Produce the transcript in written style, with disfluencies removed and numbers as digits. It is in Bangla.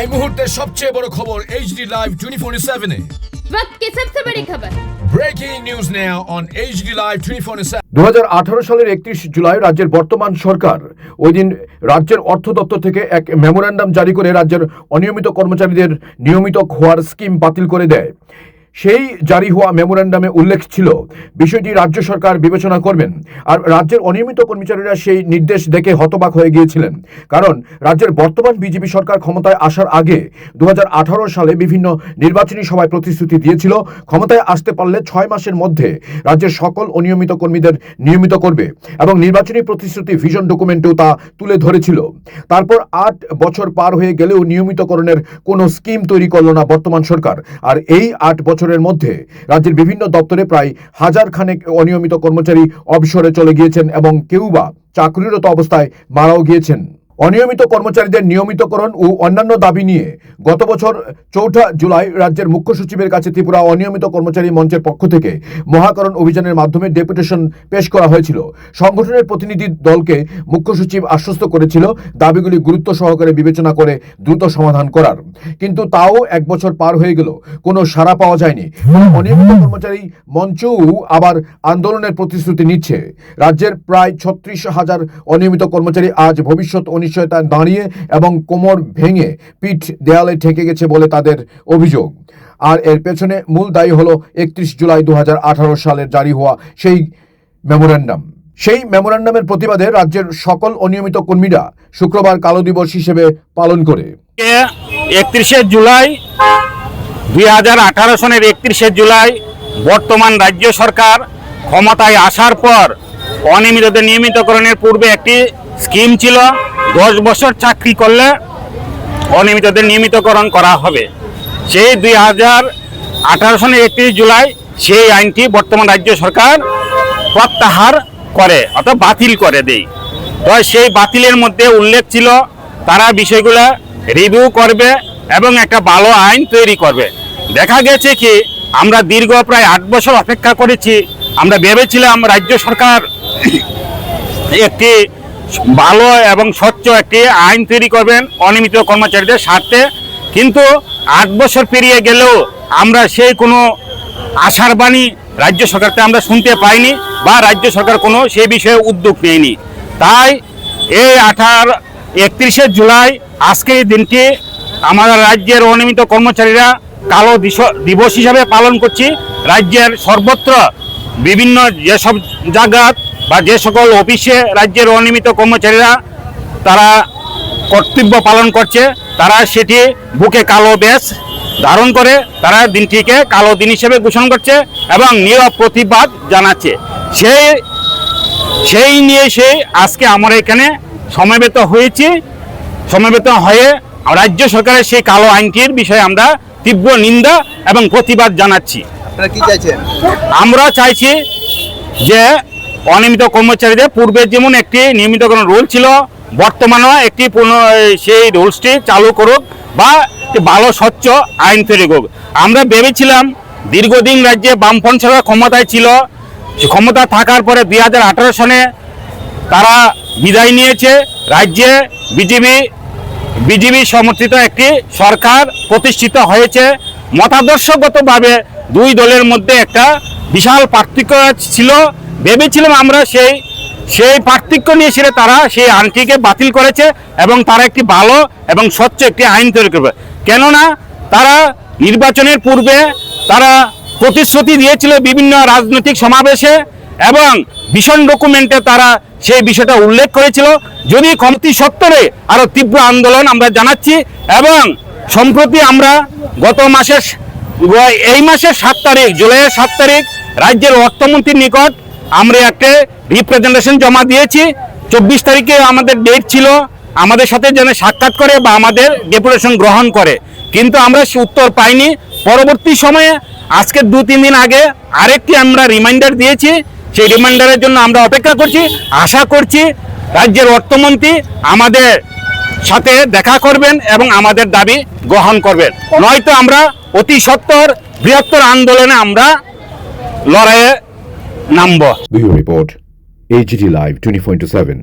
এই মুহূর্তে সবচেয়ে বড় খবর HD Live 24/7 এ। वक्त की सबसे बड़ी खबर। Breaking news now on HD Live 24/7। 2018 সালের 31 জুলাই রাজ্যের বর্তমান সরকার ওই দিন রাজ্যের অর্থ দপ্তর থেকে এক মেমোরেন্ডাম জারি করে রাজ্যের অনিয়মিত কর্মচারীদের নিয়মিত হওয়ার স্কিম বাতিল করে দেয়। সেই জারি হওয়া মেমোরেন্ডামে উল্লেখ ছিল বিষয়টি রাজ্য সরকার বিবেচনা করবেন। আর রাজ্যের অনিয়মিত কর্মচারীরা সেই নির্দেশ দেখে হতবাক হয়ে গিয়েছিলেন, কারণ রাজ্যের বর্তমান বিজেপি সরকার ক্ষমতায় আসার আগে 2018 সালে বিভিন্ন নির্বাচনী সভায় প্রতিশ্রুতি দিয়েছিল ক্ষমতায় আসতে পারলে 6 মাসের মধ্যে রাজ্যের সকল অনিয়মিত কর্মীদের নিয়মিত করবে, এবং নির্বাচনী প্রতিশ্রুতি ভিশন ডকুমেন্টেও তা তুলে ধরেছিল। তারপর 8 বছর পার হয়ে গেলেও নিয়মিতকরণের কোনো স্কিম তৈরি করল না বর্তমান সরকার। আর এই 8 বছরের মধ্যে রাজ্যের বিভিন্ন দপ্তরে প্রায় 1000 খানেক অনিয়মিত কর্মচারী অবসরে চলে গিয়েছেন এবং কেউ বা চাকরিরত অবস্থায় মারাও গিয়েছেন। অনিয়মিত কর্মচারীদের নিয়মিতকরণ ও অন্যান্য দাবি নিয়ে গত বছর 4 জুলাই রাজ্যের মুখ্য সচিবের কাছে ত্রিপুরা অনিয়মিত কর্মচারী মঞ্চের পক্ষ থেকে মহাকরণ অভিযানের মাধ্যমে ডেপুটেশন পেশ করা হয়েছিল। সংগঠনের প্রতিনিধি দলকে মুখ্য সচিব আশ্বস্ত করেছিল দাবিগুলি গুরুত্ব সহকারে বিবেচনা করে দ্রুত সমাধান করার, কিন্তু তাও 1 বছর পার হয়ে গেল, কোনো সাড়া পাওয়া যায়নি। অনিয়মিত কর্মচারী মঞ্চও আবার আন্দোলনের প্রতিশ্রুতি নিচ্ছে। রাজ্যের প্রায় 36,000 অনিয়মিত কর্মচারী আজ ভবিষ্যৎ অনিশ্চয়তায় দাঁড়িয়ে এবং কোমর ভেঙে পিঠ দেয়ালে ঠেকে গেছে বলে তাদের অভিযোগ। আর এর পেছনে মূল দায়ী হলো 31 জুলাই 2018 সালের জারি হওয়া সেই মেমোরেন্ডাম। সেই মেমোরেন্ডামের প্রতিবাদে রাজ্যের সকল অনিয়মিত কর্মীরা শুক্রবার কালো দিবস হিসেবে পালন করে। 31 জুলাই 2018 সনের 31 জুলাই বর্তমান রাজ্য সরকার ক্ষমতায় আসার পর অনিয়মিতদের নিয়মিতকরণের পূর্বে একটি স্কিম ছিল 10 বছর চাকরি করলে অনিয়মিতদের নিয়মিতকরণ করা হবে। সেই 2018 সনের 31 জুলাই সেই আইনটি বর্তমান রাজ্য সরকার প্রত্যাহার করে অর্থাৎ বাতিল করে দেয়। তো সেই বাতিলের মধ্যে উল্লেখ ছিল তারা বিষয়গুলো রিভিউ করবে এবং একটা ভালো আইন তৈরি করবে। দেখা গেছে কি আমরা দীর্ঘ প্রায় 8 বছর অপেক্ষা করেছি। আমরা ভেবেছিলাম রাজ্য সরকার একটি ভালো এবং স্বচ্ছ একটি আইন তৈরি করবেন অনিয়মিত কর্মচারীদের স্বার্থে, কিন্তু 8 বছর পেরিয়ে গেলেও আমরা সেই কোনো আশার বাণী রাজ্য সরকারকে আমরা শুনতে পাইনি বা রাজ্য সরকার কোনো সেই বিষয়ে উদ্যোগ নেয়নি। তাই এই 31 জুলাই আজকে এই দিনটি আমাদের রাজ্যের অনিয়মিত কর্মচারীরা কালো দিবস হিসাবে পালন করছি। রাজ্যের সর্বত্র বিভিন্ন যেসব জায়গা বা যে সকল অফিসে রাজ্যের অনিয়মিত কর্মচারীরা তারা কর্তব্য পালন করছে, তারা সেটি বুকে কালো ব্যাজ ধারণ করে তারা দিনটিকে কালো দিন হিসেবে ঘোষণা করছে এবং নীরব প্রতিবাদ জানাচ্ছে। সেই নিয়ে আজকে আমরা এখানে সমবেত হয়েছি। সমবেত হয়ে রাজ্য সরকারের সেই কালো আইনটির বিষয়ে আমরা তীব্র নিন্দা এবং প্রতিবাদ জানাচ্ছি। আপনারা কি চাইছেন? আমরা চাইছি যে অনিয়মিত কর্মচারীদের পূর্বে যেমন একটি নিয়মিতকরণ রুল ছিল, বর্তমানেও একটি সেই রুলসটি চালু করুক বা একটি ভালো স্বচ্ছ আইন তৈরি করুক। আমরা ভেবেছিলাম দীর্ঘদিন রাজ্যে বামফ্রন্ট সরকার ক্ষমতায় ছিল, ক্ষমতা থাকার পরে 2018 সনে তারা বিদায় নিয়েছে। রাজ্যে বিজেপি সমর্থিত একটি সরকার প্রতিষ্ঠিত হয়েছে। মতাদর্শগতভাবে দুই দলের মধ্যে একটা বিশাল পার্থক্য ছিল। ভেবেছিলাম আমরা সেই পার্থক্য নিয়ে তারা সেই আইনটিকে বাতিল করেছে এবং তারা একটি ভালো এবং স্বচ্ছ একটি আইন তৈরি করবে। কেননা তারা নির্বাচনের পূর্বে তারা প্রতিশ্রুতি দিয়েছিল বিভিন্ন রাজনৈতিক সমাবেশে এবং ভিশন ডকুমেন্টে তারা সেই বিষয়টা উল্লেখ করেছিল। যদি কমতি সত্ত্বরে আরও তীব্র আন্দোলন আমরা জানাচ্ছি এবং সম্প্রতি আমরা এই মাসের 7 তারিখ জুলাইয়ের 7 তারিখ রাজ্যের অর্থমন্ত্রীর নিকট আমরা একটা রিপ্রেজেন্টেশন জমা দিয়েছি। 24 তারিখে আমাদের ডেট ছিল আমাদের সাথে যেন সাক্ষাৎ করে বা আমাদের ডেপুটেশন গ্রহণ করে, কিন্তু আমরা সে উত্তর পাইনি। পরবর্তী সময়ে আজকে 2-3 দিন আগে আরেকটি আমরা রিমাইন্ডার দিয়েছি। সেই রিমাইন্ডারের জন্য আমরা অপেক্ষা করছি। আশা করছি রাজ্যের অর্থমন্ত্রী আমাদের সাথে দেখা করবেন এবং আমাদের দাবি গ্রহণ করবেন, নয়তো আমরা অতি সত্বর বৃহত্তর আন্দোলনে আমরা লড়াইয়ে নামব। Report HD Live 24/7।